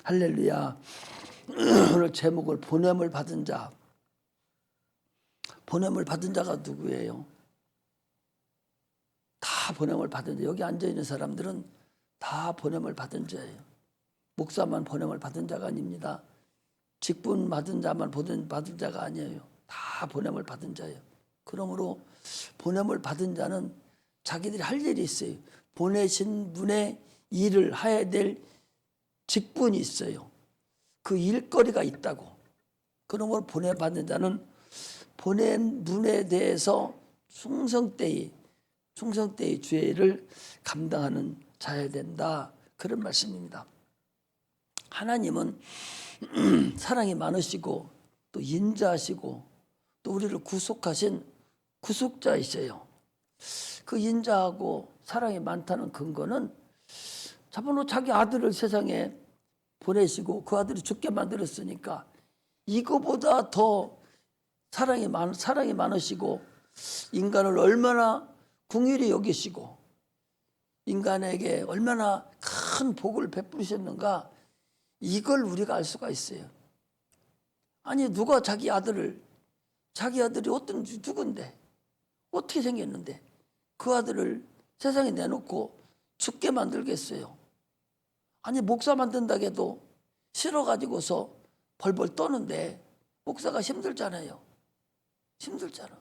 할렐루야. 오늘 제목을 보냄을 받은 자. 보냄을 받은 자가 누구예요? 다 보냄을 받은 자. 여기 앉아있는 사람들은 다 보냄을 받은 자예요. 목사만 보냄을 받은 자가 아닙니다. 직분 받은 자만 받은 자가 아니에요. 다 보냄을 받은 자예요. 그러므로 보냄을 받은 자는 자기들이 할 일이 있어요. 보내신 분의 일을 해야 될 직분이 있어요. 그 일거리가 있다고. 그러므로 보내받는 자는 보낸 분에 대해서 충성되이 죄를 감당하는 자여야 된다. 그런 말씀입니다. 하나님은 사랑이 많으시고 또 인자하시고 또 우리를 구속하신 구속자이세요. 그 인자하고 사랑이 많다는 근거는 자본로 자기 아들을 세상에 보내시고 그 아들이 죽게 만들었으니까 이거보다 더 사랑이 많으시고 인간을 얼마나 긍휼히 여기시고 인간에게 얼마나 큰 복을 베푸셨는가, 이걸 우리가 알 수가 있어요. 아니 누가 자기 아들이 누군데 어떻게 생겼는데 그 아들을 세상에 내놓고 죽게 만들겠어요. 아니 목사 만든다고 해도 싫어가지고서 벌벌 떠는데 목사가 힘들잖아요. 힘들잖아.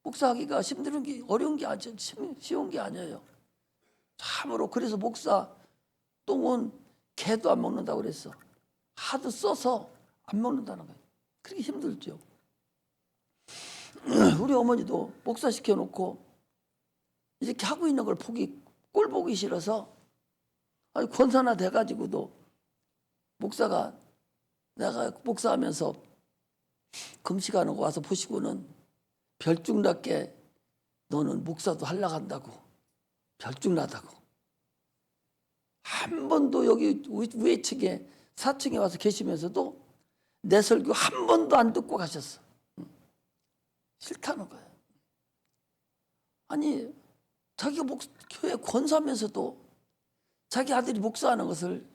목사하기가 힘든 게 어려운 게 아니죠. 쉬운 게 아니에요. 참으로. 그래서 목사 똥은 개도 안 먹는다고 그랬어. 하도 써서 안 먹는다는 거예요. 그렇게 힘들죠. 우리 어머니도 목사 시켜놓고 이렇게 하고 있는 걸 꼴 보기 싫어서 아니 권사나 돼가지고도 내가 목사하면서 금식하는 거 와서 보시고는 별중났게 너는 목사도 하려고 한다고, 별중나다고. 한 번도 여기 우회측에 4층에 와서 계시면서도 내 설교 한 번도 안 듣고 가셨어. 싫다는 거예요. 아니 자기가 교회 권사하면서도 자기 아들이 목사하는 것을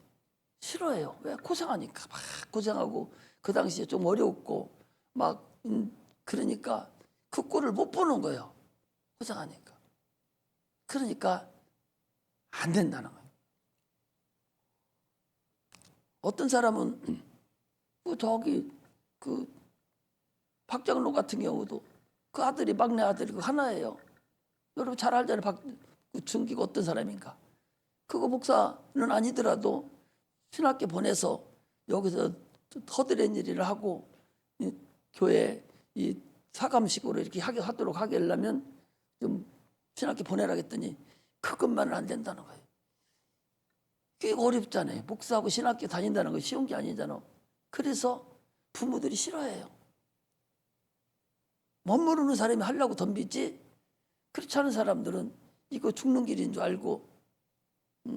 싫어해요. 왜? 고생하니까. 막 고생하고 그 당시에 좀 어려웠고 막 그러니까 그 꼴을 못 보는 거예요. 고생하니까. 그러니까 안 된다는 거예요. 어떤 사람은 그 박장로 같은 경우도 그 아들이 막내 아들이 그 하나예요. 여러분 잘 알잖아요. 준기가 어떤 사람인가. 그거 목사는 아니더라도 신학교 보내서 여기서 허드렛 일을 하고 교회 이 사감식으로 이렇게 하도록 하게 하려면 좀 신학교 보내라 했더니 그것만은 안 된다는 거예요. 꽤 어렵잖아요. 목사하고 신학교 다닌다는 거 쉬운 게 아니잖아. 그래서 부모들이 싫어해요. 못 모르는 사람이 하려고 덤비지, 그렇지 않은 사람들은 이거 죽는 길인 줄 알고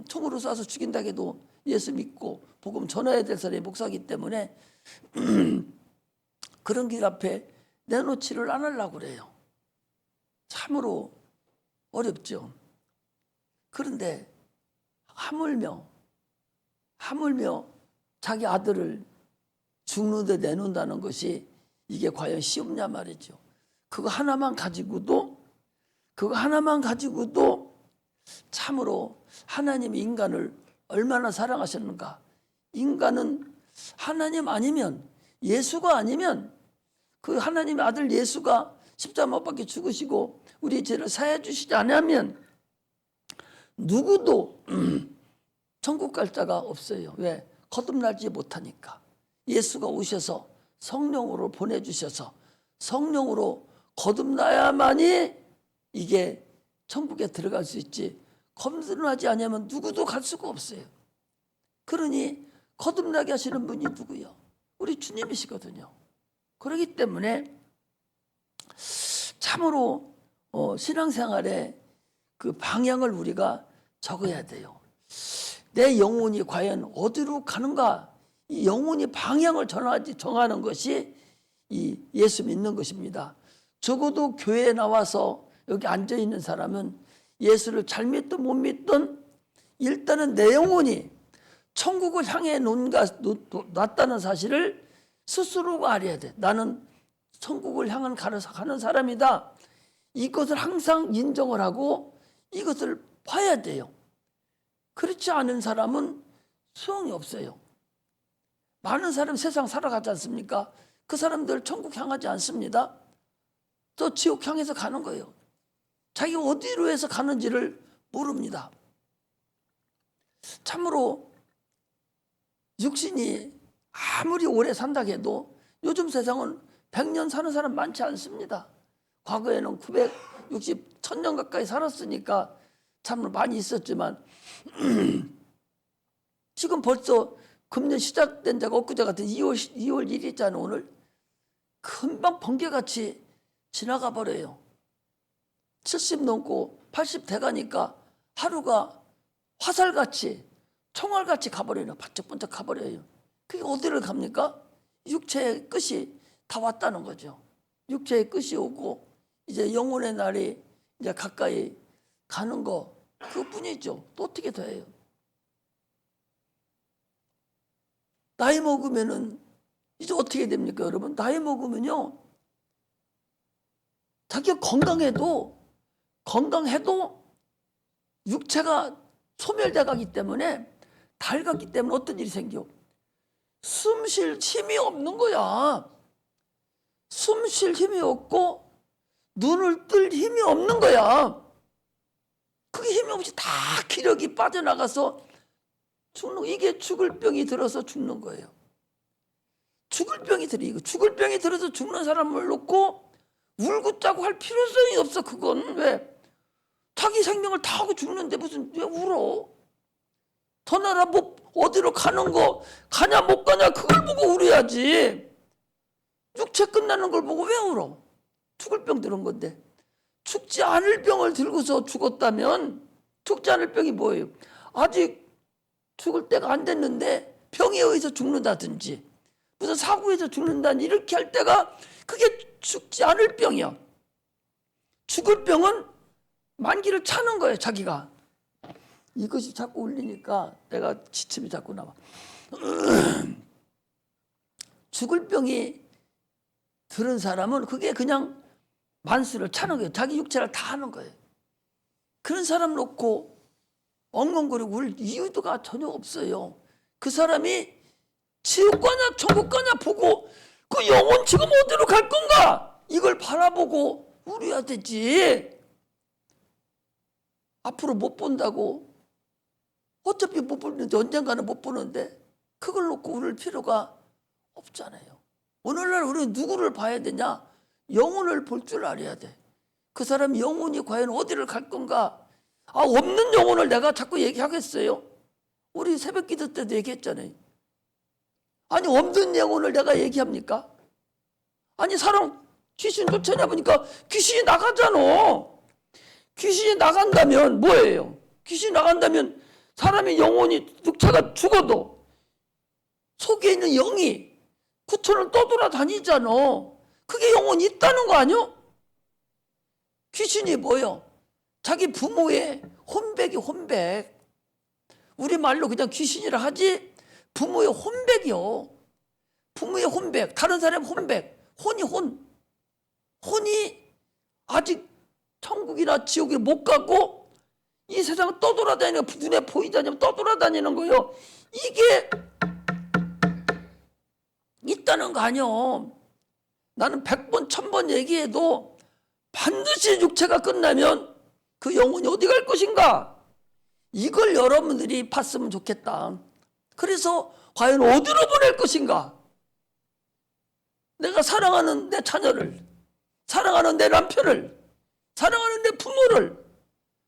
총으로 쏴서 죽인다고 해도 예수 믿고 복음 전해야 될 사람이 목사이기 때문에 그런 길 앞에 내놓지를 안 하려고 그래요. 참으로 어렵죠. 그런데 하물며 자기 아들을 죽는 데 내놓는다는 것이 이게 과연 쉬우냐 말이죠. 그거 하나만 가지고도 참으로 하나님이 인간을 얼마나 사랑하셨는가. 인간은 하나님 아니면, 예수가 아니면, 그 하나님의 아들 예수가 십자가 못 박혀 죽으시고 우리 죄를 사해 주시지 않으면 누구도 천국 갈 자가 없어요. 왜? 거듭나지 못하니까. 예수가 오셔서 성령으로 보내주셔서 성령으로 거듭나야만이 이게 천국에 들어갈 수 있지, 거듭나지 않으면 누구도 갈 수가 없어요. 그러니 거듭나게 하시는 분이 누구요? 우리 주님이시거든요. 그렇기 때문에 참으로 신앙생활의 그 방향을 우리가 적어야 돼요. 내 영혼이 과연 어디로 가는가, 이 영혼이 방향을 정하는 것이 이 예수 믿는 것입니다. 적어도 교회에 나와서 여기 앉아있는 사람은 예수를 잘 믿든 못 믿든 일단은 내 영혼이 천국을 향해 놨다는 사실을 스스로가 알아야 돼. 나는 천국을 향한 가는 사람이다. 이것을 항상 인정을 하고 이것을 봐야 돼요. 그렇지 않은 사람은 소용이 없어요. 많은 사람 세상 살아가지 않습니까? 그 사람들 천국 향하지 않습니다. 또 지옥 향해서 가는 거예요. 자기가 어디로 해서 가는지를 모릅니다. 참으로 육신이 아무리 오래 산다고 해도 요즘 세상은 100년 사는 사람 많지 않습니다. 과거에는 960, 1000년 가까이 살았으니까 참 많이 있었지만 지금 벌써 금년 시작된 자가 엊그제 같은 2월 1일이잖아요. 오늘 금방 번개같이 지나가 버려요. 70 넘고 80 돼가니까 하루가 화살같이 총알같이 가버려요. 바짝바짝 가버려요. 그게 어디를 갑니까? 육체의 끝이 다 왔다는 거죠. 육체의 끝이 오고 이제 영혼의 날이 이제 가까이 가는 거 그것뿐이죠. 또 어떻게 돼요? 나이 먹으면은 이제 어떻게 됩니까, 여러분? 나이 먹으면요, 자기가 건강해도 육체가 소멸돼 가기 때문에 닳았기 때문에 어떤 일이 생겨? 숨 쉴 힘이 없는 거야. 숨 쉴 힘이 없고 눈을 뜰 힘이 없는 거야. 그게 힘이 없이 다 기력이 빠져나가서 죽는, 이게 죽을 병이 들어서 죽는 거예요. 죽을 병이 들어. 이거 죽을 병이 들어서 죽는 사람을 놓고 울고 짜고 할 필요성이 없어. 그건 왜? 자기 생명을 다 하고 죽는데 무슨 왜 울어? 더 나라 뭐 어디로 가는 거 가냐 못 가냐 그걸 보고 울어야지. 육체 끝나는 걸 보고 왜 울어? 죽을 병 들은 건데. 죽지 않을 병을 들고서 죽었다면, 죽지 않을 병이 뭐예요? 아직 죽을 때가 안 됐는데 병에 의해서 죽는다든지 무슨 사고에서 죽는다든지 이렇게 할 때가 그게 죽지 않을 병이야. 죽을 병은 만기를 차는 거예요. 자기가. 이것이 자꾸 울리니까 내가 지침이 자꾸 나와. 죽을 병이 들은 사람은 그게 그냥 만수를 차는 거예요. 자기 육체를 다 하는 거예요. 그런 사람 놓고 엉엉거리고 울 이유가 전혀 없어요. 그 사람이 지옥 가냐 천국 가냐 보고 그 영혼 지금 어디로 갈 건가 이걸 바라보고 울어야 되지. 앞으로 못 본다고 어차피 못 보는데 언젠가는 못 보는데 그걸 놓고 울을 필요가 없잖아요. 오늘날 우리는 누구를 봐야 되냐? 영혼을 볼 줄 알아야 돼. 그 사람 영혼이 과연 어디를 갈 건가? 없는 영혼을 내가 자꾸 얘기하겠어요? 우리 새벽 기도 때도 얘기했잖아요. 아니 없는 영혼을 내가 얘기합니까? 아니 사람 귀신 쫓아내보니까 귀신이 나가잖아. 귀신이 나간다면 뭐예요? 귀신이 나간다면 사람의 영혼이 육체가 죽어도 속에 있는 영이 구천을 떠돌아다니잖아. 그게 영혼이 있다는 거 아니요? 귀신이 뭐요? 자기 부모의 혼백이 혼백. 우리말로 그냥 귀신이라 하지 부모의 혼백이요. 부모의 혼백, 다른 사람의 혼백. 혼이 아직 천국이나 지옥에 못 가고 이 세상을 떠돌아다니는, 눈에 보이지 않으면 떠돌아다니는 거예요. 이게 있다는 거 아니요. 나는 100번 1000번 얘기해도 반드시 육체가 끝나면 그 영혼이 어디 갈 것인가, 이걸 여러분들이 봤으면 좋겠다. 그래서 과연 어디로 보낼 것인가, 내가 사랑하는 내 자녀를, 사랑하는 내 남편을, 사랑하는 내 부모를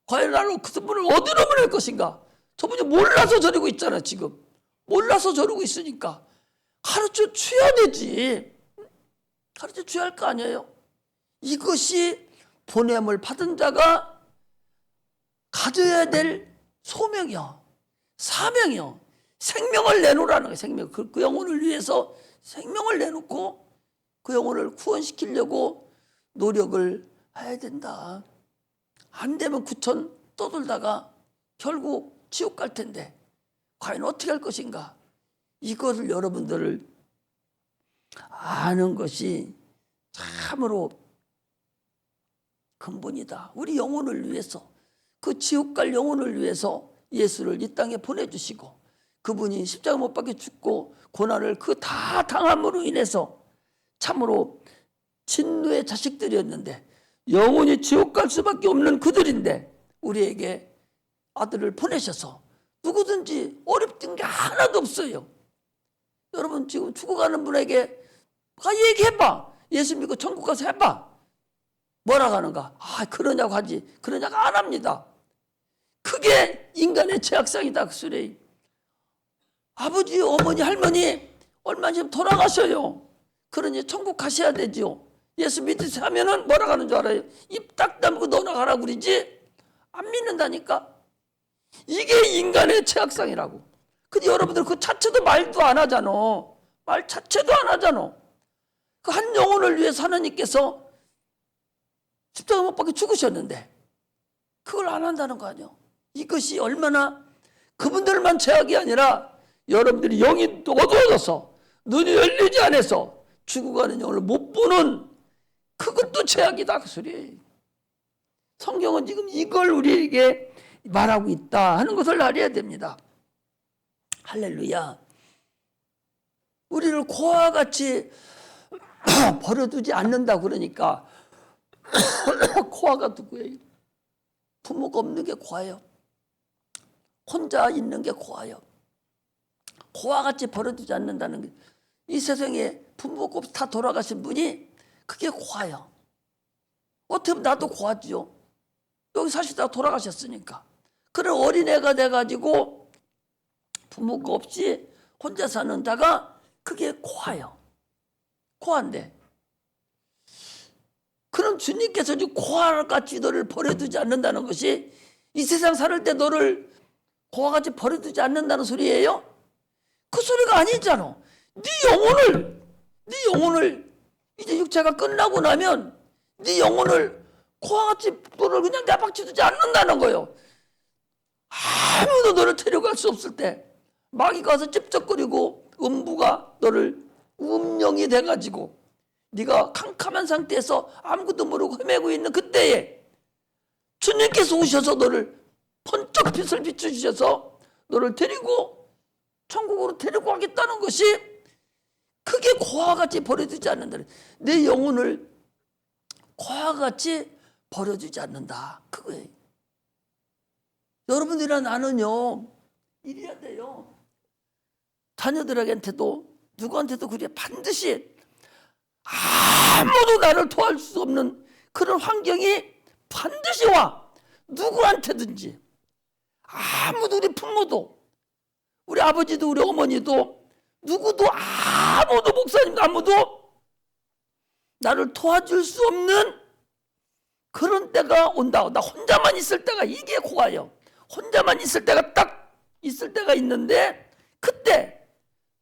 과연 나는 그분을 어디로 보낼 것인가. 저분이 몰라서 저러고 있잖아. 지금 몰라서 저러고 있으니까 가르쳐 줘야 되지. 가르쳐 줘야 할 거 아니에요. 이것이 보냄을 받은 자가 가져야 될 소명이요, 사명이요. 생명을 내놓으라는 거예요. 생명. 그 영혼을 위해서 생명을 내놓고 그 영혼을 구원시키려고 노력을 해야 된다. 안 되면 구천 떠돌다가 결국 지옥 갈 텐데 과연 어떻게 할 것인가? 이것을 여러분들을 아는 것이 참으로 근본이다. 우리 영혼을 위해서, 그 지옥 갈 영혼을 위해서 예수를 이 땅에 보내주시고, 그분이 십자가 못 박혀 죽고 고난을 그 다 당함으로 인해서 참으로 진노의 자식들이었는데 영원히 지옥 갈 수밖에 없는 그들인데 우리에게 아들을 보내셔서 누구든지 어렵던 게 하나도 없어요. 여러분 지금 죽어가는 분에게 얘기해봐. 예수 믿고 천국 가서 해봐. 뭐라고 하는가? 그러냐고 하지. 그러냐고 안 합니다. 그게 인간의 죄악상이다. 그 소리. 아버지, 어머니, 할머니 얼마 전에 돌아가셔요. 그러니 천국 가셔야 되죠. 예수 믿으세요 하면은 뭐라고 하는 줄 알아요? 입 딱 다물고 너나 가라고 그러지 안 믿는다니까. 이게 인간의 죄악상이라고. 근데 여러분들 그 자체도 말도 안 하잖아. 말 자체도 안 하잖아. 그 한 영혼을 위해서 하나님께서 십자가 못 박혀 죽으셨는데 그걸 안 한다는 거 아니에요. 이것이 얼마나 그분들만 죄악이 아니라 여러분들이 영이 어두워져서 눈이 열리지 않아서 죽어가는 영혼을 못 보는 그것도 죄악이다 그 소리. 성경은 지금 이걸 우리에게 말하고 있다 하는 것을 알아야 됩니다. 할렐루야. 우리를 고와 같이 버려두지 않는다 그러니까 고아가 누구예요? 부모가 없는 게 고아예요. 혼자 있는 게 고아예요. 고아같이 버려두지 않는다는 게 이 세상에 부모가 없이 다 돌아가신 분이 그게 고아예요. 어떻게 보면 나도 고아죠. 여기 사시다가 돌아가셨으니까. 그런 어린애가 돼가지고 부모가 없이 혼자 사는 자가 그게 고아예요. 고아인데 그럼 주님께서 고아같이 너를 버려두지 않는다는 것이 이 세상 살 때 너를 고아같이 버려두지 않는다는 소리예요? 그 소리가 아니잖아. 네 영혼을 이제 육체가 끝나고 나면 네 영혼을 고아같이 너를 그냥 내박쳐두지 않는다는 거예요. 아무도 너를 데려갈 수 없을 때 마귀가 와서 찝쩍거리고 음부가 너를 음령이 돼가지고 네가 캄캄한 상태에서 아무것도 모르고 헤매고 있는 그때에 주님께서 오셔서 너를 번쩍 빛을 비춰주셔서 너를 데리고 천국으로 데리고 가겠다는 것이 그게 고아같이 버려두지 않는다. 내 영혼을 고아같이 버려두지 않는다. 그거예요. 여러분들이나 나는요 이래야 돼요. 자녀들에게도 누구한테도 그래. 반드시 아무도 나를 도와줄 수 없는 그런 환경이 반드시 와. 누구한테든지. 아무도, 우리 부모도, 우리 아버지도, 우리 어머니도, 누구도, 아무도, 목사님도 아무도 나를 도와줄 수 없는 그런 때가 온다. 나 혼자만 있을 때가 이게 고아요. 혼자만 있을 때가 딱 있을 때가 있는데 그때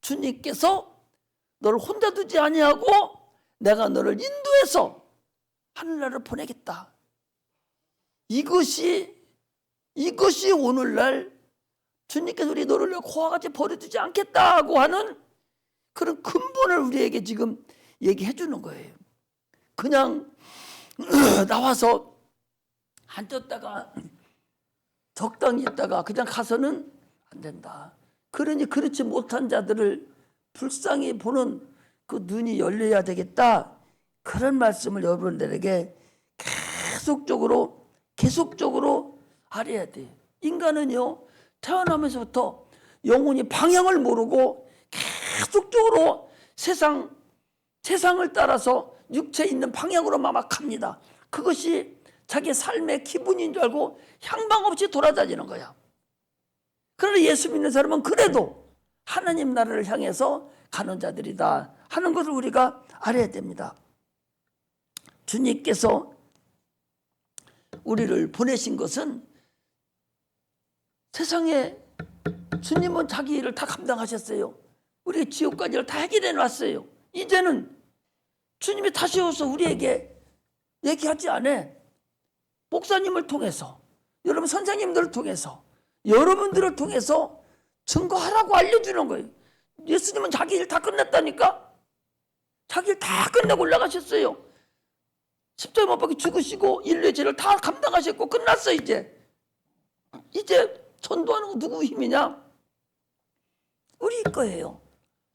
주님께서 너를 혼자 두지 아니하고 내가 너를 인도해서 하늘나라를 보내겠다. 이것이 오늘날 주님께서 우리 너를 고아같이 버려두지 않겠다고 하는 그런 근본을 우리에게 지금 얘기해 주는 거예요. 그냥 나와서 앉았다가 적당히 있다가 그냥 가서는 안 된다. 그러니 그렇지 못한 자들을 불쌍히 보는 그 눈이 열려야 되겠다. 그런 말씀을 여러분들에게 계속적으로 알아야 돼요. 인간은요 태어나면서부터 영혼이 방향을 모르고 계속적으로 세상을 따라서 육체에 있는 방향으로만 막 갑니다. 그것이 자기 삶의 기분인 줄 알고 향방 없이 돌아다니는 거야. 그러나 예수 믿는 사람은 그래도 하나님 나라를 향해서 가는 자들이다 하는 것을 우리가 알아야 됩니다. 주님께서 우리를 보내신 것은 세상에 주님은 자기 일을 다 감당하셨어요. 우리 지옥까지 일을 다 해결해 놨어요. 이제는 주님이 다시 오셔서 우리에게 얘기하지 않아. 목사님을 통해서, 여러분 선생님들을 통해서, 여러분들을 통해서 증거하라고 알려주는 거예요. 예수님은 자기 일 다 끝냈다니까. 자기 일 다 끝내고 올라가셨어요. 십자가에 못 박혀 죽으시고 인류의 죄를 다 감당하셨고 끝났어. 이제 전도하는 거 누구 힘이냐? 우리 거예요.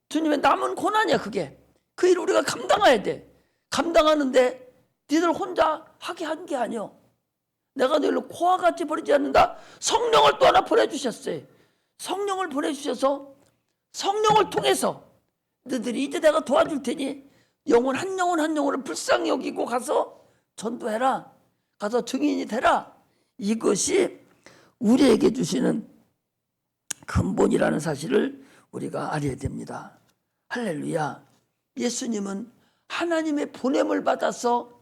주님의 남은 고난이야. 그게 그 일을 우리가 감당해야 돼. 감당하는데 니들 혼자 하게 한 게 아니요. 내가 너희를 고와 같이 버리지 않는다. 성령을 또 하나 보내주셨어요. 성령을 보내주셔서 성령을 통해서 너희들이 이제 내가 도와줄 테니 영혼 한 영혼을 불쌍히 여기고 가서 전도해라. 가서 증인이 되라. 이것이 우리에게 주시는 근본이라는 사실을 우리가 알아야 됩니다. 할렐루야. 예수님은 하나님의 보냄을 받아서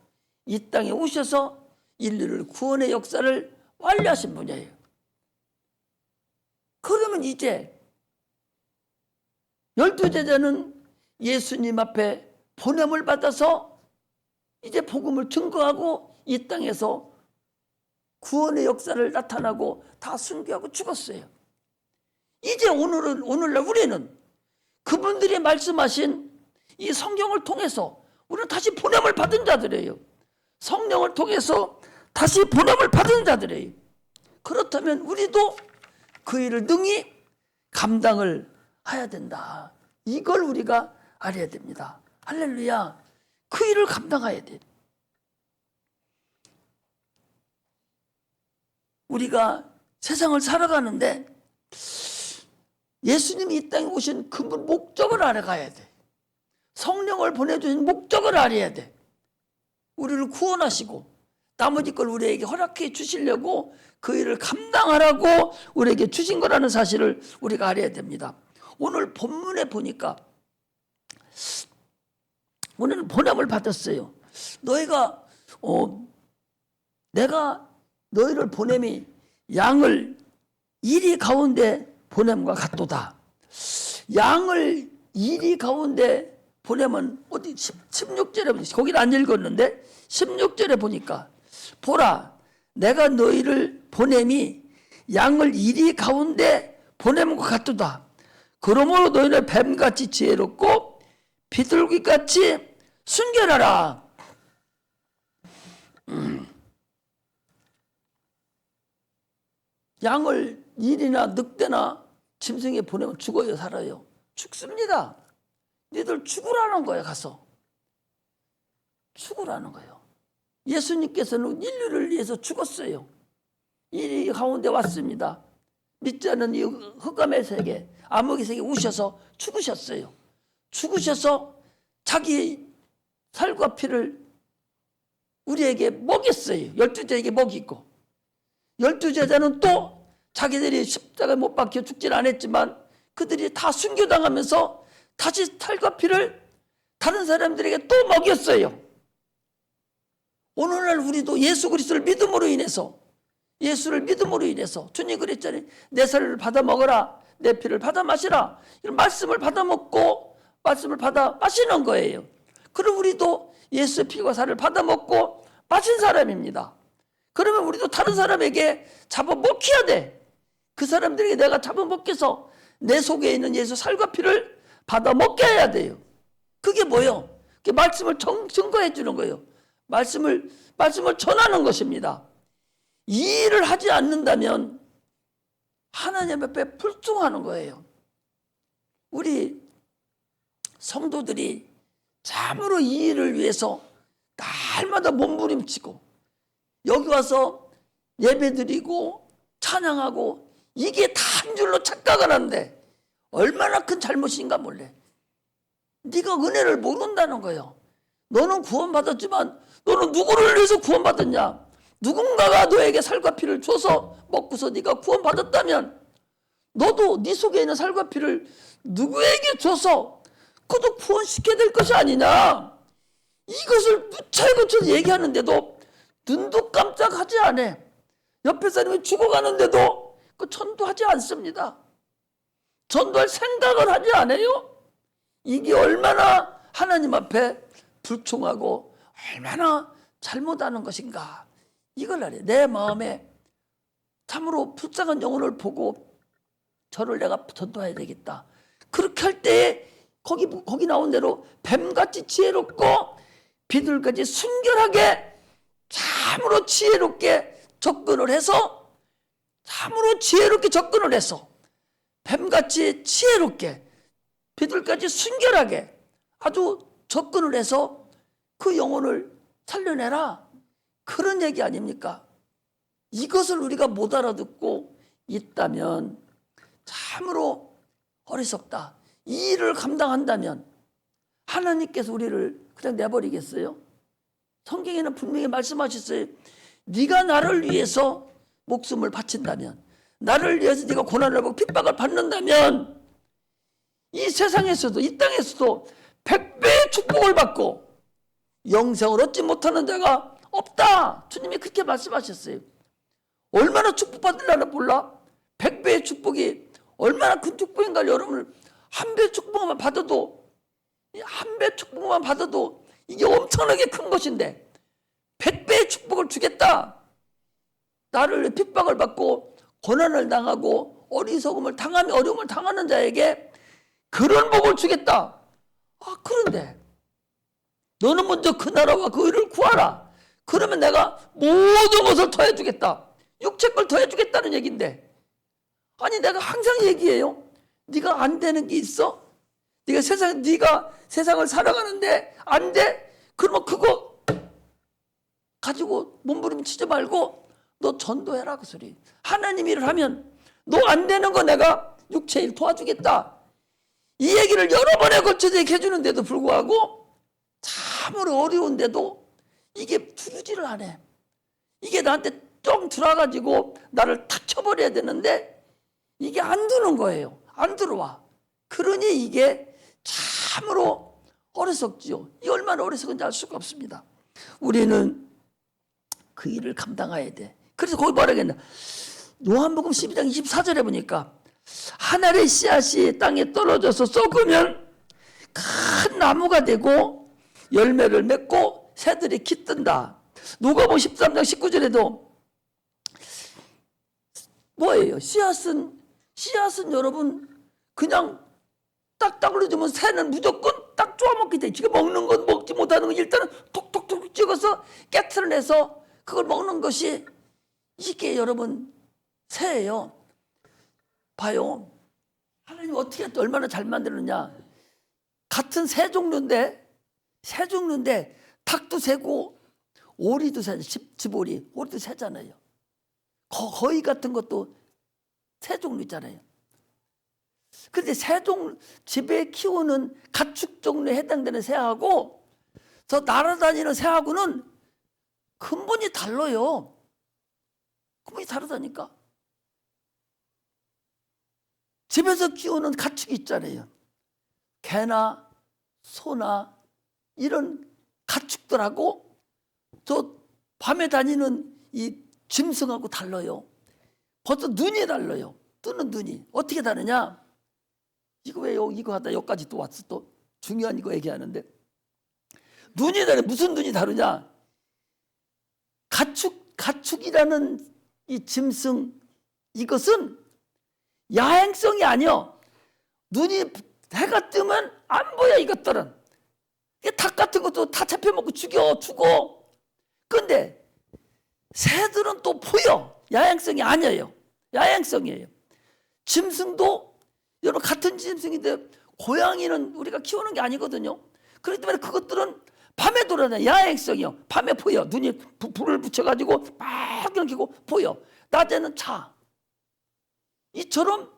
이 땅에 오셔서 인류를 구원의 역사를 완료하신 분이에요. 그러면 이제 12제자는 예수님 앞에 보냄을 받아서 이제 복음을 증거하고 이 땅에서 구원의 역사를 나타나고 다 순교하고 죽었어요. 이제 오늘날 우리는 그분들이 말씀하신 이 성경을 통해서 우리는 다시 보냄을 받은 자들이에요. 성령을 통해서 다시 보냄을 받은 자들이에요. 그렇다면 우리도 그 일을 능히 감당을 해야 된다. 이걸 우리가 알아야 됩니다. 할렐루야. 그 일을 감당해야 돼. 우리가 세상을 살아가는데 예수님이 이 땅에 오신 그 목적을 알아가야 돼. 성령을 보내주신 목적을 알아야 돼. 우리를 구원하시고 나머지 걸 우리에게 허락해 주시려고 그 일을 감당하라고 우리에게 주신 거라는 사실을 우리가 알아야 됩니다. 오늘 본문에 보니까 오늘은 보냄을 받았어요. 내가 너희를 보냄이 양을 이리 가운데 보냄과 같도다. 양을 이리 가운데 보냄은 어디 16절에 거기는 안 읽었는데 16절에 보니까 보라 내가 너희를 보냄이 양을 이리 가운데 보냄과 같도다. 그러므로 너희는 뱀같이 지혜롭고 비둘기같이 순결하라. 양을 일이나 늑대나 짐승에 보내면 죽어요, 살아요? 죽습니다. 니들 죽으라는 거예요. 가서 죽으라는 거예요. 예수님께서는 인류를 위해서 죽었어요. 이 가운데 왔습니다. 믿지 않는 이 흑암의 세계, 암흑의 세계에 오셔서 죽으셨어요. 죽으셔서 자기 살과 피를 우리에게 먹였어요. 12제에게 먹이고 12제자는 또 자기들이 십자가에 못 박혀 죽진 않았지만 그들이 다 순교당하면서 다시 살과 피를 다른 사람들에게 또 먹였어요. 오늘날 우리도 예수 그리스도를 믿음으로 인해서 예수를 믿음으로 인해서 주님 그랬잖아요. 내 살을 받아 먹어라. 내 피를 받아 마시라. 이런 말씀을 받아 먹고 말씀을 받아 마시는 거예요. 그럼 우리도 예수의 피와 살을 받아 먹고 마신 사람입니다. 그러면 우리도 다른 사람에게 잡아먹혀야 돼. 그 사람들에게 내가 잡아먹혀서 내 속에 있는 예수 살과 피를 받아먹게 해야 돼요. 그게 뭐예요? 그게 말씀을 증거해 주는 거예요. 말씀을 전하는 것입니다. 이 일을 하지 않는다면 하나님 앞에 불충하는 거예요. 우리 성도들이 참으로 이 일을 위해서 날마다 몸부림치고 여기 와서 예배드리고 찬양하고 이게 다 한 줄로 착각을 하는데 얼마나 큰 잘못인가 몰래. 네가 은혜를 모른다는 거예요. 너는 구원받았지만 너는 누구를 위해서 구원받았냐? 누군가가 너에게 살과 피를 줘서 먹고서 네가 구원받았다면 너도 네 속에 있는 살과 피를 누구에게 줘서 그도 구원시켜야 될 것이 아니냐? 이것을 무차고쳐 얘기하는데도 눈도 깜짝하지 않아. 옆에 사람이 죽어가는데도 그 전도하지 않습니다. 전도할 생각을 하지 않아요. 이게 얼마나 하나님 앞에 불충하고 얼마나 잘못하는 것인가. 이걸 알아요. 내 마음에 참으로 불쌍한 영혼을 보고 저를 내가 전도해야 되겠다. 그렇게 할 때에 거기 나온 대로 뱀같이 지혜롭고 비둘같이 순결하게 참으로 지혜롭게 접근을 해서 뱀같이 지혜롭게 비둘같이 순결하게 아주 접근을 해서 그 영혼을 살려내라. 그런 얘기 아닙니까? 이것을 우리가 못 알아듣고 있다면 참으로 어리석다. 이 일을 감당한다면 하나님께서 우리를 그냥 내버리겠어요? 성경에는 분명히 말씀하셨어요. 네가 나를 위해서 목숨을 바친다면, 나를 위해서 네가 고난을 받고 핍박을 받는다면 이 세상에서도 이 땅에서도 100배의 축복을 받고 영생을 얻지 못하는 자가 없다. 주님이 그렇게 말씀하셨어요. 얼마나 축복받으려나 몰라? 100배의 축복이 얼마나 큰 축복인가. 여러분을 한 배 축복만 받아도 이게 엄청나게 큰 것인데 100배의 축복을 주겠다. 나를 핍박을 받고 고난을 당하고 어리석음을 당하며 어려움을 당하는 자에게 그런 복을 주겠다. 그런데 너는 먼저 그 나라와 그 의를 구하라. 그러면 내가 모든 것을 더해주겠다. 육체걸 더해주겠다는 얘기인데, 아니 내가 항상 얘기해요. 네가 안 되는 게 있어? 네가 세상을 살아가는데 안 돼? 그러면 그거 가지고 몸부림치지 말고 너 전도해라, 그 소리. 하나님 일을 하면 너 안 되는 거 내가 육체 일 도와주겠다. 이 얘기를 여러 번에 걸쳐서 해주는데도 불구하고 참으로 어려운데도 이게 두르지를 않아. 이게 나한테 좀 들어와가지고 나를 탁 쳐버려야 되는데 이게 안 드는 거예요. 안 들어와. 그러니 이게 참으로 어리석지요. 이 얼마나 어리석은지 알 수가 없습니다. 우리는 그 일을 감당해야 돼. 그래서 거기 뭐라 했나? 요한복음 12장 24절에 보니까 하늘의 씨앗이 땅에 떨어져서 썩으면 큰 나무가 되고 열매를 맺고 새들이 깃든다. 누가복음 13장 19절에도 뭐예요? 씨앗은 여러분 그냥 딱딱 올려주면 새는 무조건 딱 쪼아먹게 돼. 지금 먹는 건 먹지 못하는 건 일단은 톡톡톡 찍어서 깨트려내서 그걸 먹는 것이 이게 여러분 새예요. 봐요. 하나님 어떻게 얼마나 잘 만들었냐. 같은 새 종류인데 닭도 새고 오리도 새잖아요. 집오리. 오리도 새잖아요. 거위 같은 것도 새 종류 있잖아요. 그런데 집에 키우는 가축 종류에 해당되는 새하고 저 날아다니는 새하고는 근본이 달라요. 근본이 다르다니까. 집에서 키우는 가축이 있잖아요. 개나 소나 이런 가축들하고 저 밤에 다니는 이 짐승하고 달라요. 벌써 눈이 달라요. 뜨는 눈이. 어떻게 다르냐? 이거 왜 이거 하다 여기까지 또 왔어? 또 중요한 이거 얘기하는데 눈이 다르. 무슨 눈이 다르냐? 가축이라는 이 짐승 이것은 야행성이 아니요. 눈이 해가 뜨면 안 보여. 이것들은 닭 같은 것도 다 잡혀먹고 죽어. 그런데 새들은 또 보여. 야행성이 아니에요. 야행성이에요. 짐승도 여러분 같은 짐승인데 고양이는 우리가 키우는 게 아니거든요. 그렇기 때문에 그것들은 밤에 돌아다녀. 야행성이요. 밤에 보여. 눈이 불을 붙여가지고 막 켜고 보여. 낮에는 자. 이처럼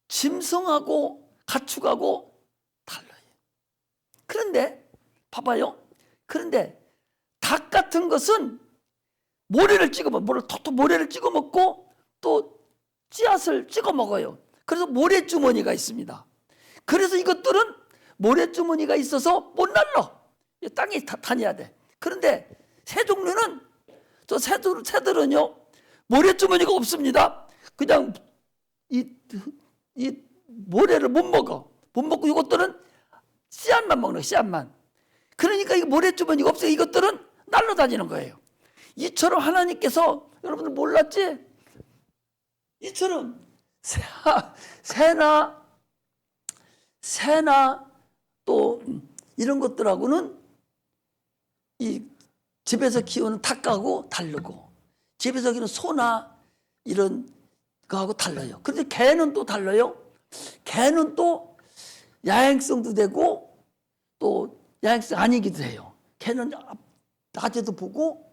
짐승하고 가축하고 달라요. 그런데 봐봐요. 그런데 닭 같은 것은 모래를 찍어 먹고 또 씨앗을 찍어 먹어요. 그래서 모래주머니가 있습니다. 그래서 이것들은 모래주머니가 있어서 못 날라. 땅에 다녀야 돼. 그런데 새 종류는 저 새들은요 모래주머니가 없습니다. 그냥 이 모래를 못 먹고 이것들은 씨앗만 먹는 거예요. 씨앗만. 그러니까 이 모래주머니가 없어요. 이것들은 날아다니는 거예요. 이처럼 하나님께서 여러분들 몰랐지? 이처럼 새나 또 이런 것들하고는 이 집에서 키우는 닭하고 다르고, 집에서 키우는 소나 이런 거하고 달라요. 그런데 개는 또 달라요. 개는 또 야행성도 되고 또 야행성 아니기도 해요. 개는 낮에도 보고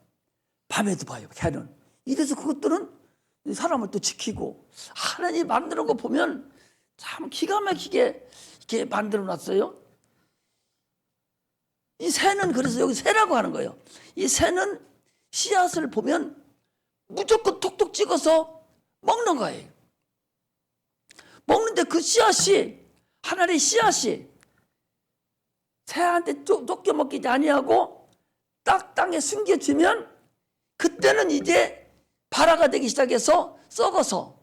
밤에도 봐요. 개는. 이래서 그것들은 사람을 또 지키고, 하나님 만드는 거 보면 참 기가 막히게 이렇게 만들어 놨어요. 이 새는 그래서 여기 새라고 하는 거예요. 이 새는 씨앗을 보면 무조건 톡톡 찍어서 먹는 거예요. 먹는데 그 씨앗이, 하나의 씨앗이 새한테 쫓겨 먹기 아니하고 딱 땅에 숨겨지면 그때는 이제 발화가 되기 시작해서 썩어서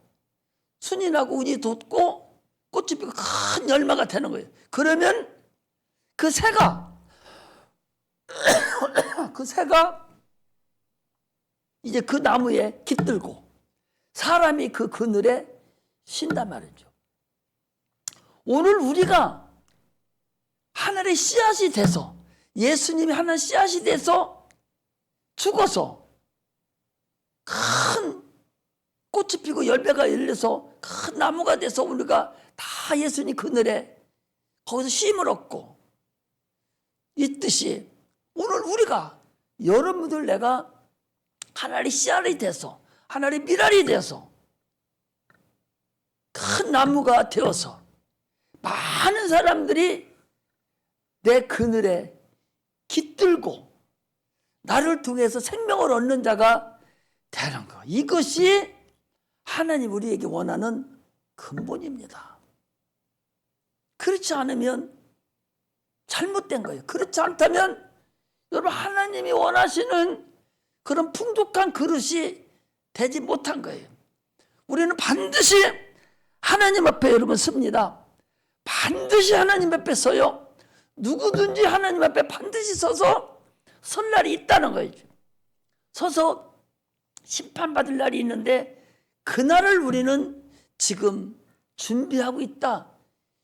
순이 나고 운이 돋고 꽃이 피고 큰 열매가 되는 거예요. 그러면 그 새가 이제 그 나무에 깃들고 사람이 그 그늘에 쉰단 말이죠. 오늘 우리가 하늘의 씨앗이 돼서, 예수님이 하나의 씨앗이 돼서 죽어서 큰 꽃이 피고 열매가 열려서 큰 나무가 돼서 우리가 다 예수님 그늘에 거기서 쉼을 얻고 있듯이, 오늘 우리가, 여러분들, 내가 하나의 씨알이 돼서, 하나의 밀알이 돼서 큰 나무가 되어서 많은 사람들이 내 그늘에 깃들고 나를 통해서 생명을 얻는 자가 되는 거, 이것이 하나님 우리에게 원하는 근본입니다. 그렇지 않으면 잘못된 거예요. 그렇지 않다면 여러분, 하나님이 원하시는 그런 풍족한 그릇이 되지 못한 거예요. 우리는 반드시 하나님 앞에 여러분 섭니다. 반드시 하나님 앞에 서요. 누구든지 하나님 앞에 반드시 서서 설 날이 있다는 거예요. 서서 심판받을 날이 있는데 그날을 우리는 지금 준비하고 있다.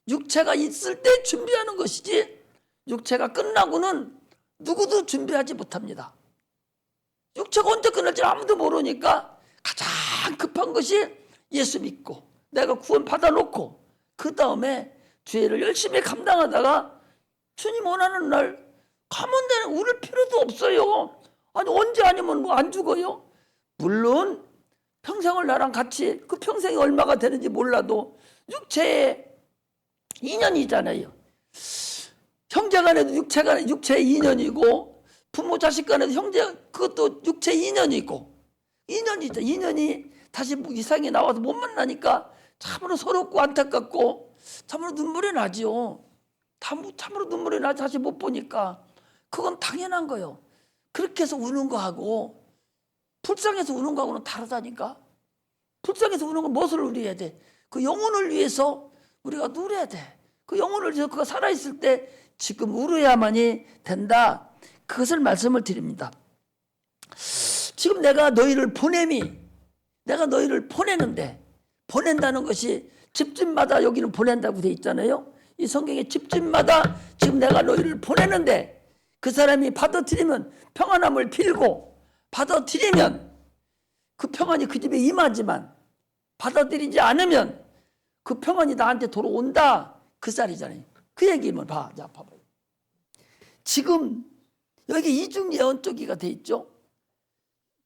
육체가 있을 때 준비하는 것이지 육체가 끝나고는 누구도 준비하지 못합니다. 육체가 언제 끝날지 아무도 모르니까 가장 급한 것이 예수 믿고 내가 구원 받아놓고 그 다음에 죄를 열심히 감당하다가 주님 원하는 날 가면 되는, 울을 필요도 없어요. 아니 언제 아니면 뭐 안 죽어요? 물론 평생을 나랑 같이, 그 평생이 얼마가 되는지 몰라도 육체의 인연이잖아요. 형제 간에도 육체의 인연이고, 부모 자식 간에도 형제, 그것도 육체의 인연이고, 인연이죠. 인연이 다시 이 세상에 나와서 못 만나니까 참으로 서럽고 안타깝고 참으로 눈물이 나죠. 참으로 눈물이 나, 다시 못 보니까. 그건 당연한 거예요. 그렇게 해서 우는 거하고 불쌍해서 우는 거하고는 다르다니까. 불쌍해서 우는 건 무엇을 누려야 돼? 그 영혼을 위해서 우리가 누려야 돼. 그 영혼을 위해서 그가 살아있을 때 지금 울어야만이 된다. 그것을 말씀을 드립니다. 지금 내가 너희를 보내는데, 보낸다는 것이 집집마다 여기는 보낸다고 돼 있잖아요. 이 성경에 집집마다 지금 내가 너희를 보내는데, 그 사람이 받아들이면 평안함을 빌고 받아들이면 그 평안이 그 집에 임하지만 받아들이지 않으면 그 평안이 나한테 돌아온다. 그 쌀이잖아요. 그 얘기면 자, 봐봐요. 지금 여기 이중 예언 쪽이가 돼 있죠.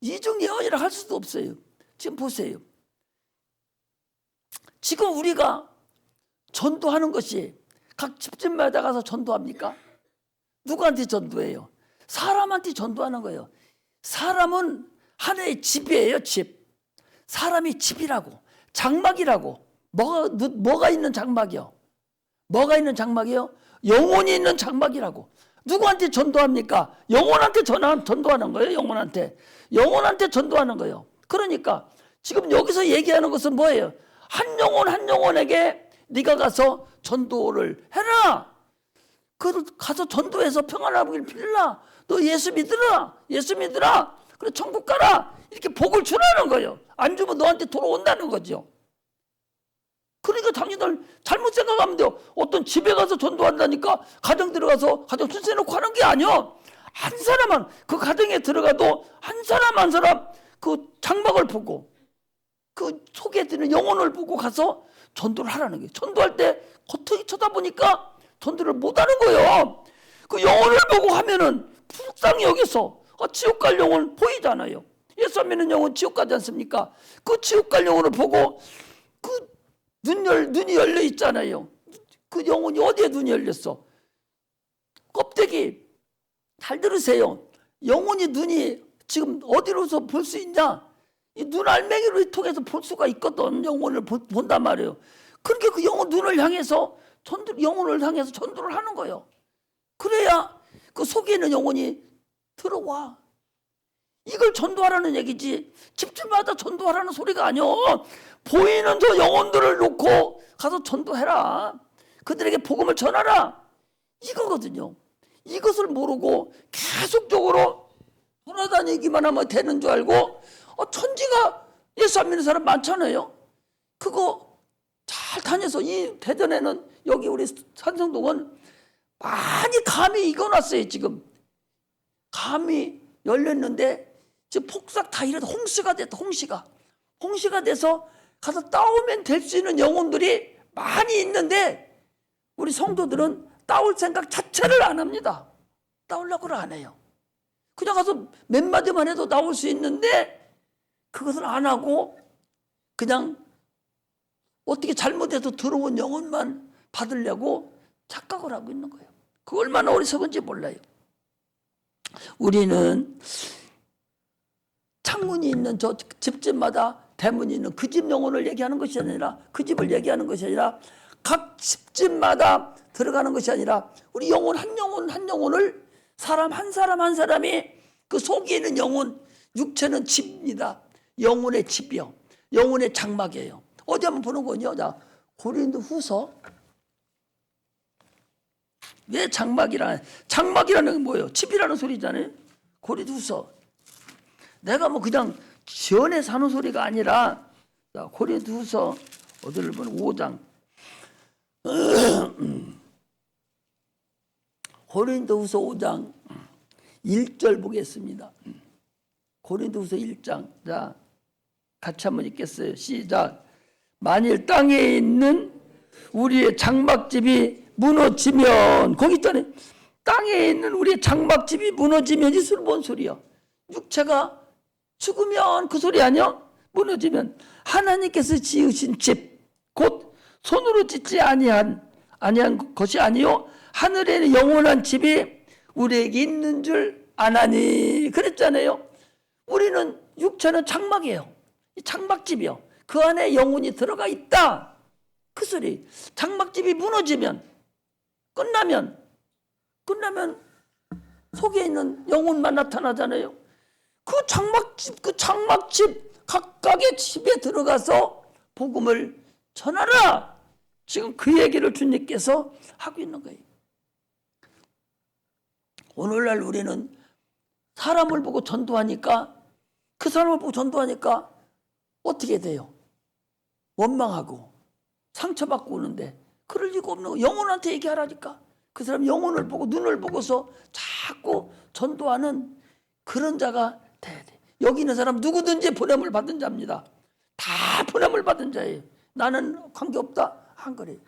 이중 예언이라 할 수도 없어요. 지금 보세요. 지금 우리가 전도하는 것이 각 집집마다 가서 전도합니까? 누구한테 전도해요? 사람한테 전도하는 거예요. 사람은 하나의 집이에요. 집. 사람이 집이라고, 장막이라고. 뭐가 있는 장막이요? 뭐가 있는 장막이요? 영혼이 있는 장막이라고. 누구한테 전도합니까? 영혼한테 전도하는 거예요. 영혼한테 전도하는 거예요. 그러니까 지금 여기서 얘기하는 것은 뭐예요? 한 영혼에게 네가 가서 전도를 해라. 가서 전도해서 평안하길 빌라. 너 예수 믿으라. 그래 천국 가라. 이렇게 복을 주라는 거예요. 안 주면 너한테 돌아온다는 거죠. 그러니까 당신들 잘못 생각하면 돼요. 어떤 집에 가서 전도한다니까 가정 들어가서 가정 순서 놓고 하는 게 아니야. 한 사람만 그 가정에 들어가도 한 사람 한 사람 그 장막을 보고 그 속에 드는 영혼을 보고 가서 전도를 하라는 거예요. 전도할 때 겉을 쳐다보니까 전도를 못하는 거예요. 그 영혼을 보고 하면은 불쌍히 여기서 지옥 갈 영혼 보이잖아요. 예수 안 믿는 영혼 지옥 가지 않습니까? 그 지옥 갈 영혼을 보고 그 눈이 열려 있잖아요. 그 영혼이 어디에 눈이 열렸어? 껍데기. 잘 들으세요. 영혼이 눈이 지금 어디로서 볼 수 있냐? 이 눈 알맹이를 통해서 볼 수가 있거든. 영혼을 본단 말이에요. 그러니까 그 영혼 눈을 향해서 영혼을 향해서 전도를 하는 거예요. 그래야 그 속에 있는 영혼이 들어와. 이걸 전도하라는 얘기지. 집집마다 전도하라는 소리가 아니요. 보이는 저 영혼들을 놓고 가서 전도해라. 그들에게 복음을 전하라. 이거거든요. 이것을 모르고 계속적으로 돌아다니기만 하면 되는 줄 알고 천지가 예수 안 믿는 사람 많잖아요. 그거 잘 다녀서 이 대전에는 여기 우리 산성동은 많이 감이 익어놨어요. 지금 감이 열렸는데 지금 폭삭 다 이래서 홍시가 됐다. 홍시가 돼서 가서 따오면 될 수 있는 영혼들이 많이 있는데 우리 성도들은 따올 생각 자체를 안 합니다. 따오려고를 안 해요. 그냥 가서 몇 마디만 해도 나올 수 있는데 그것을 안 하고 그냥 어떻게 잘못해서 들어온 영혼만 받으려고 착각을 하고 있는 거예요. 그 얼마나 어리석은지 몰라요. 우리는 창문이 있는 저 집집마다 대문이 있는 그 집 영혼을 얘기하는 것이 아니라 그 집을 얘기하는 것이 아니라 각 집집마다 들어가는 것이 아니라 우리 영혼 한 영혼을 사람 한 사람이 그 속에 있는 영혼, 육체는 집입니다. 영혼의 집이요. 영혼의 장막이에요. 어디 한번 보는 거요. 자, 고린도후서. 왜 장막이라는 건 뭐예요? 집이라는 소리잖아요. 고린도후서. 내가 뭐 그냥 지연에 사는 소리가 아니라 자, 고린도후서 어디를 보면 5장. 고린도후서 5장 1절 보겠습니다. 고린도후서 1장. 자, 같이 한번 읽겠어요. 시작. 만일 땅에 있는 우리의 장막집이 무너지면, 거기 있잖아요. 땅에 있는 우리의 장막집이 무너지면, 이 소리 뭔 소리야? 육체가 죽으면 그 소리 아니야? 무너지면 하나님께서 지으신 집, 곧 손으로 짓지 아니한 것이 아니요 하늘에 있는 영원한 집이 우리에게 있는 줄 아나니. 그랬잖아요. 우리는 육체는 장막이에요. 장막집이요. 그 안에 영혼이 들어가 있다. 그 소리. 장막집이 무너지면, 끝나면 속에 있는 영혼만 나타나잖아요. 그 장막집 각각의 집에 들어가서 복음을 전하라. 지금 그 얘기를 주님께서 하고 있는 거예요. 오늘날 우리는 사람을 보고 전도하니까, 그 사람을 보고 전도하니까 어떻게 돼요? 원망하고 상처받고 오는데 그럴 리가 없는 거. 영혼한테 얘기하라니까. 그 사람 영혼을 보고 눈을 보고서 자꾸 전도하는 그런 자가 돼야 돼. 여기 있는 사람 누구든지 보냄을 받은 자입니다. 다 보냄을 받은 자예요. 나는 관계없다 한 거래요.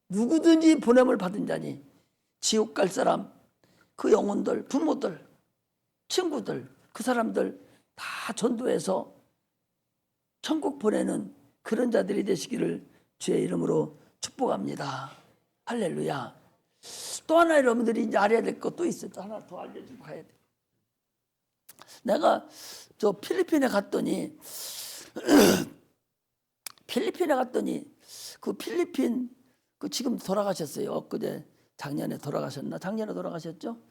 누구든지 보냄을 받은 자니 지옥 갈 사람, 그 영혼들, 부모들, 친구들, 그 사람들 다 전도해서 천국 보내는 그런 자들이 되시기를 주의 이름으로 축복합니다. 할렐루야. 또 하나 여러분들이 이제 알아야 될 것도 있어요. 또 하나 더 알려주고 가야 돼. 내가 저 필리핀에 갔더니 그 필리핀 그 지금 돌아가셨어요. 엊그제 작년에 돌아가셨나? 작년에 돌아가셨죠?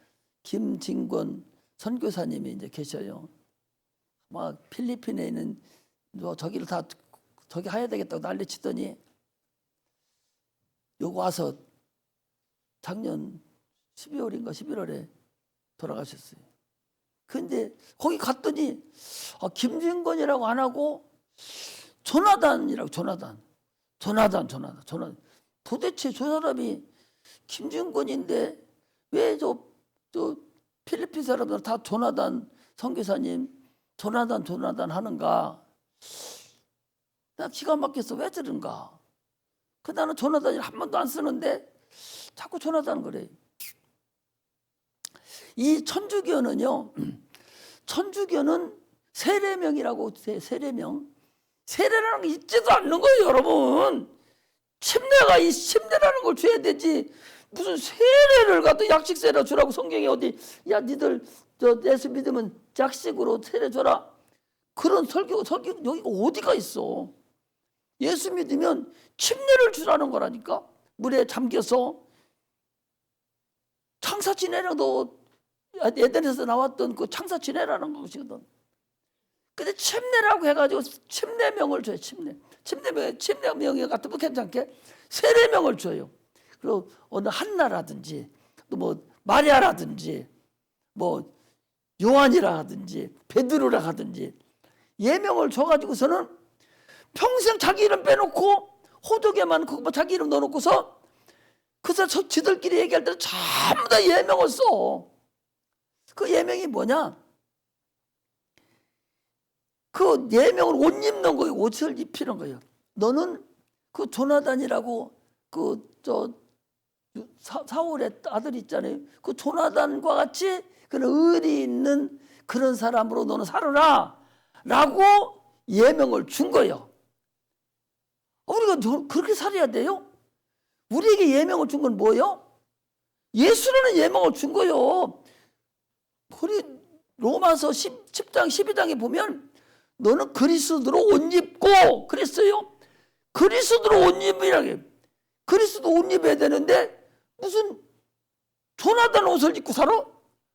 김진권 선교사님이 이제 계셔요. 막 필리핀에 있는 저기를 다 저기 해야 되겠다고 난리치더니 요거 와서 작년 12월인가 11월에 돌아가셨어요. 근데 거기 갔더니 김진권이라고 안 하고 조나단이라고. 조나단. 조나단. 도대체 저 사람이 김준권인데 왜 저 필리핀 사람들 다 조나단 선교사님 조나단 하는가? 나 기가 막혀서 왜 저런가? 나는 조나단을 한 번도 안 쓰는데 자꾸 조나단 그래. 이 천주교는요, 천주교는 세례명이라고 해. 세례라는 게 있지도 않는 거예요, 여러분. 침례라는 걸 줘야 되지. 무슨 세례를 갖다 약식 세례 주라고 성경에 어디, 야, 니들 예수 믿으면 약식으로 세례 줘라. 그런 설교 여기가 어디가 있어? 예수 믿으면 침례를 주라는 거라니까. 물에 잠겨서 창사 지내라도 에덴에서 나왔던 그 창사 지내라는 것이거든. 근데 침례라고 해가지고 침례명을 줘요. 침례명이 같으면 괜찮게 세례명을 줘요. 그리고 어느 한나라든지 또 뭐 마리아라든지 뭐 요한이라든지 베드로라 하든지 예명을 줘가지고서는 평생 자기 이름 빼놓고 호적에만 뭐 자기 이름 넣어놓고서 그래서 지들끼리 얘기할 때는 전부 다 예명을 써. 그 예명이 뭐냐? 그 예명을 옷 입는 거예요. 옷을 입히는 거예요. 너는 그 조나단이라고 사울의 아들 있잖아요. 그 조나단과 같이 그런 의리 있는 그런 사람으로 너는 살아라 라고 예명을 준 거예요. 우리가 그렇게 살아야 돼요? 우리에게 예명을 준 건 뭐예요? 예수라는 예명을 준 거예요. 우리 로마서 10장 12장에 보면 너는 그리스도로 옷 입고 그랬어요. 그리스도로 옷 입으라고. 그리스도 옷 입어야 되는데 무슨 조나단 옷을 입고 살아?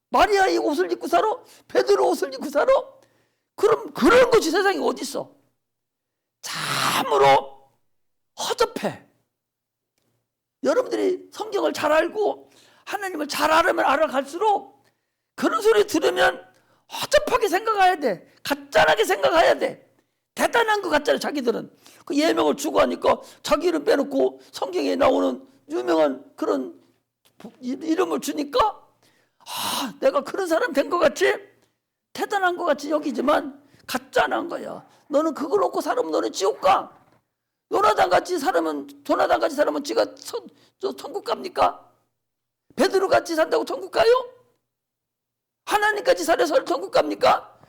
마리아의 옷을 입고 살아? 베드로 옷을 입고 살아? 그럼 그런 것이 세상에 어디 있어? 참으로 허접해. 여러분들이 성경을 잘 알고 하나님을 잘 알아갈수록 그런 소리 들으면 허접하게 생각해야 돼. 가짜나게 생각해야 돼. 대단한 것 같잖아요. 자기들은 그 예명을 주고 하니까 자기 이름 빼놓고 성경에 나오는 유명한 그런 이름을 주니까 내가 그런 사람 된 것 같이 대단한 것 같이 여기지만 가짜난 거야. 너는 그걸 놓고 살으면 너는 지옥 가. 조나단 같이 살으면 지가 천국 갑니까? 베드로 같이 산다고 천국 가요? 하나님까지 살아서 천국 갑니까?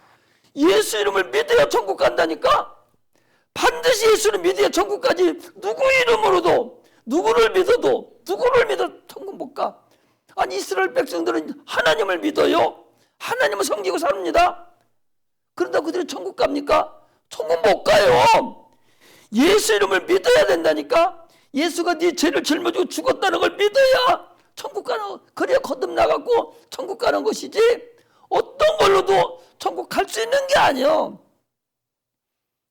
예수 이름을 믿어야 천국 간다니까. 반드시 예수를 믿어야 천국까지. 누구 이름으로도 누구를 믿어도 천국 못 가. 아니 이스라엘 백성들은 하나님을 믿어요. 하나님을 섬기고 삽니다. 그런다고 그들이 천국 갑니까? 천국 못 가요. 예수 이름을 믿어야 된다니까. 예수가 네 죄를 짊어지고 죽었다는 걸 믿어야 천국 가는, 그래야 거듭나갖고 천국 가는 것이지 어떤 걸로도 천국 갈 수 있는 게 아니야.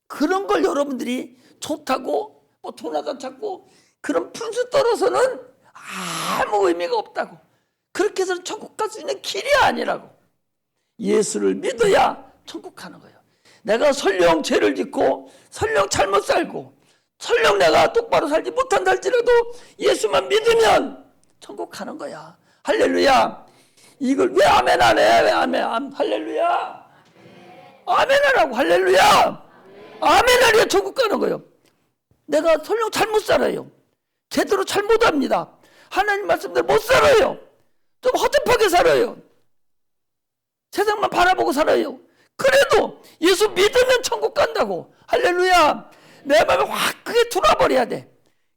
그런 걸 여러분들이 좋다고 뭐 조나단 찾고 그런 푼수 떨어서는 아무 의미가 없다고. 그렇게 해서는 천국 갈 수 있는 길이 아니라고. 예수를 믿어야 천국 가는 거예요. 내가 설령 죄를 짓고 설령 잘못 살고 설령 내가 똑바로 살지 못한다 할지라도 예수만 믿으면 천국 가는 거야. 할렐루야. 이걸 왜 아멘 안 해? 왜 아멘? 할렐루야. 아멘 하라고. 할렐루야. 아멘 하리야 천국 가는 거예요. 내가 설령 잘못 살아요. 제대로 잘못합니다. 하나님 말씀대로 못 살아요. 좀 허접하게 살아요. 세상만 바라보고 살아요. 그래도 예수 믿으면 천국 간다고. 할렐루야. 내 마음에 확 크게 들어버려야 돼.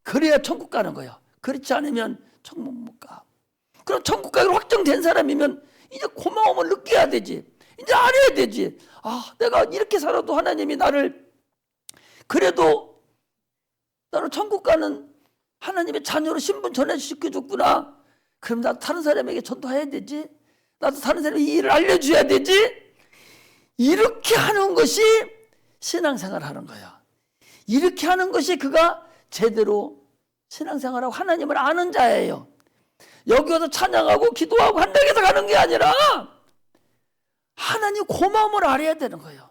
그래야 천국 가는 거예요. 그렇지 않으면 천국 못 가. 그럼 천국 가기로 확정된 사람이면 이제 고마움을 느껴야 되지. 이제 알아야 되지. 내가 이렇게 살아도 하나님이 나를 그래도 나를 천국 가는 하나님의 자녀로 신분 전환시켜줬구나. 그럼 나도 다른 사람에게 전도해야 되지. 나도 다른 사람에게 이 일을 알려줘야 되지. 이렇게 하는 것이 신앙생활 하는 거야. 이렇게 하는 것이 그가 제대로 신앙생활하고 하나님을 아는 자예요. 여기 와서 찬양하고 기도하고 한다고 해서 가는 게 아니라 하나님 고마움을 알아야 되는 거예요.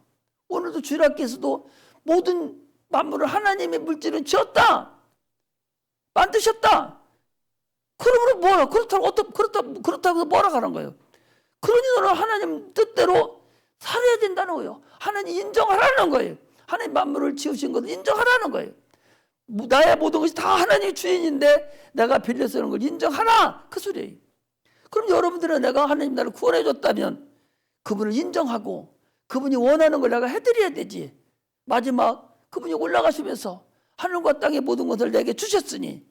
오늘도 주일학교에서도 모든 만물을 하나님의 물질은 지었다, 만드셨다. 그러므로 뭐라? 그렇다고 뭐라 하는 거예요? 그러니 너는 하나님 뜻대로 살아야 된다는 거예요. 하나님 인정하라는 거예요. 하나님 만물을 지으신 것을 인정하라는 거예요. 나의 모든 것이 다 하나님의 주인인데 내가 빌려 쓰는 걸 인정하라, 그 소리예요. 그럼 여러분들은 내가 하나님 나를 구원해 줬다면 그분을 인정하고 그분이 원하는 걸 내가 해드려야 되지. 마지막 그분이 올라가시면서 하늘과 땅의 모든 것을 내게 주셨으니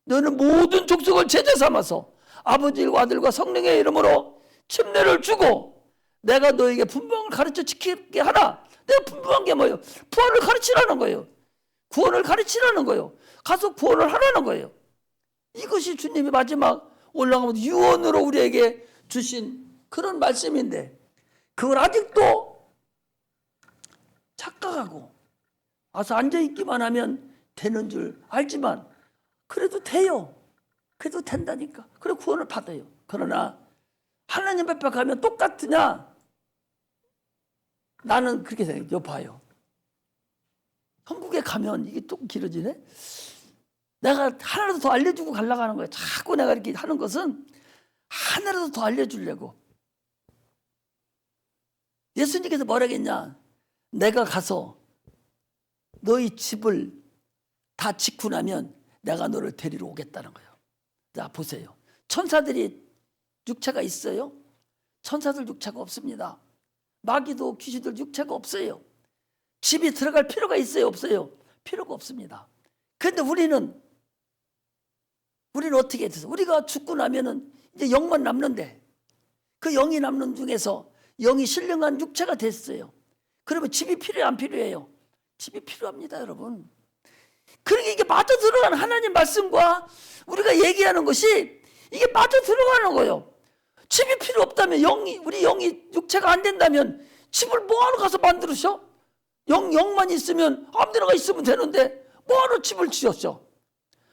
너는 모든 족속을 제자 삼아서 아버지와 아들과 성령의 이름으로 침례를 주고 내가 너에게 분명을 가르쳐 지키게 하라. 내가 분명한 게 뭐예요? 부활을 가르치라는 거예요. 구원을 가르치라는 거예요. 가서 구원을 하라는 거예요. 이것이 주님이 마지막 올라가면서 유언으로 우리에게 주신 그런 말씀인데 그걸 아직도 착각하고 와서 앉아있기만 하면 되는 줄 알지만 그래도 돼요. 그래도 된다니까. 그래 구원을 받아요. 그러나 하나님 앞에 가면 똑같으냐? 나는 그렇게 생각해요. 봐요. 천국에 가면 이게 또 길어지네. 내가 하나라도 더 알려주고 가려고 하는 거예요. 자꾸 내가 이렇게 하는 것은 하나라도 더 알려주려고. 예수님께서 뭐라 했냐? 내가 가서 너희 집을 다 짓고 나면 내가 너를 데리러 오겠다는 거예요. 자, 보세요. 천사들이 육체가 있어요? 천사들 육체가 없습니다. 마귀도 귀신들 육체가 없어요. 집이 들어갈 필요가 있어요? 없어요? 필요가 없습니다. 그런데 우리는 어떻게 돼서 우리가 죽고 나면은 이제 영만 남는데 그 영이 남는 중에서 영이 신령한 육체가 됐어요. 그러면 집이 필요해 안 필요해요? 집이 필요합니다, 여러분. 그러니까 이게 맞아 들어가는 하나님 말씀과 우리가 얘기하는 것이 이게 맞아 들어가는 거예요. 집이 필요 없다면 우리 영이 육체가 안 된다면 집을 뭐하러 가서 만들으셔? 영만 있으면 아무 데나 있으면 되는데 뭐하러 집을 지었어?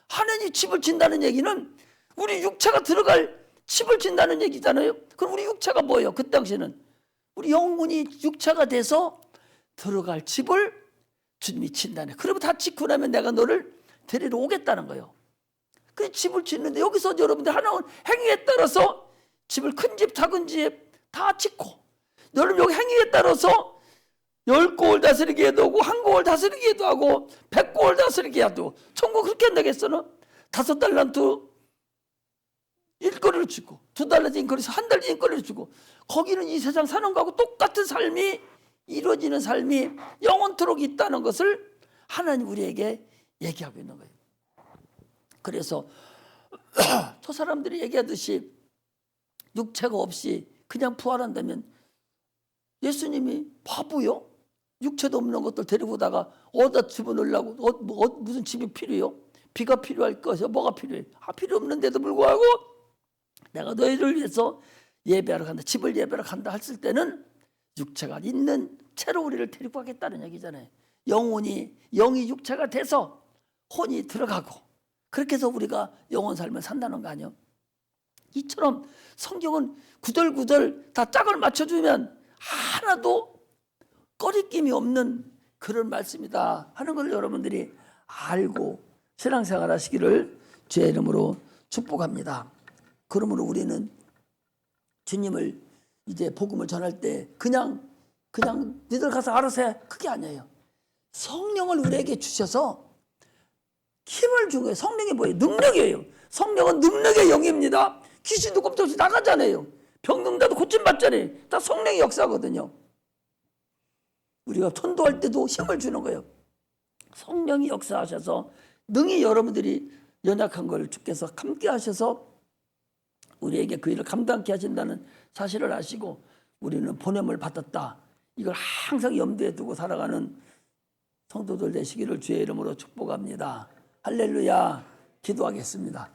하나님이 집을 짓는다는 얘기는 우리 육체가 들어갈 집을 짓는다는 얘기잖아요. 그럼 우리 육체가 뭐예요? 그 당시에는 우리 영혼이 육체가 돼서 들어갈 집을 주님이 짓다네. 그러면 다 짓고 나면 내가 너를 데리러 오겠다는 거예요. 그 집을 짓는데 여기서 여러분들 하나는 행위에 따라서 집을 큰 집 작은 집 다 짓고 여러분 여기 행위에 따라서 10골 다스리게 해도 하고 1골 다스리게 해도 하고 100골 다스리게 해도 천국 그렇게 한다겠어는 5달란트 일거리를 주고 2달란트 인거리에서 1달 인거리를 주고 거기는 이 세상 사는 거하고 똑같은 삶이 이루어지는 삶이 영원토록 있다는 것을 하나님 우리에게 얘기하고 있는 거예요. 그래서 저 사람들이 얘기하듯이 육체가 없이 그냥 부활한다면 예수님이 바보요? 육체도 없는 것들 데리고 오다가 어디다 집어넣으려고 무슨 집이 필요해요? 비가 필요할 것이요? 뭐가 필요해? 필요 없는데도 불구하고 내가 너희를 위해서 예배하러 간다, 집을 예배하러 간다 했을 때는 육체가 있는 채로 우리를 데리고 가겠다는 얘기잖아요. 영이 육체가 돼서 혼이 들어가고 그렇게 해서 우리가 영원 삶을 산다는 거 아니에요? 이처럼 성경은 구절구절 다 짝을 맞춰주면 하나도 꺼리낌이 없는 그런 말씀이다 하는 걸 여러분들이 알고 신앙생활 하시기를 주의 이름으로 축복합니다. 그러므로 우리는 주님을 이제 복음을 전할 때 그냥 니들 가서 알아서 해, 그게 아니에요. 성령을 우리에게 주셔서 힘을 준 거예요. 성령이 뭐예요? 능력이에요. 성령은 능력의 영입니다. 귀신도 꼼짝없이 나가잖아요. 병든 자도 고침받잖아요. 다 성령의 역사거든요. 우리가 전도할 때도 힘을 주는 거예요. 성령이 역사하셔서 능히 여러분들이 연약한 걸 주께서 함께 하셔서 우리에게 그 일을 감당케 하신다는 사실을 아시고 우리는 보냄을 받았다. 이걸 항상 염두에 두고 살아가는 성도들 되시기를 주의 이름으로 축복합니다. 할렐루야. 기도하겠습니다.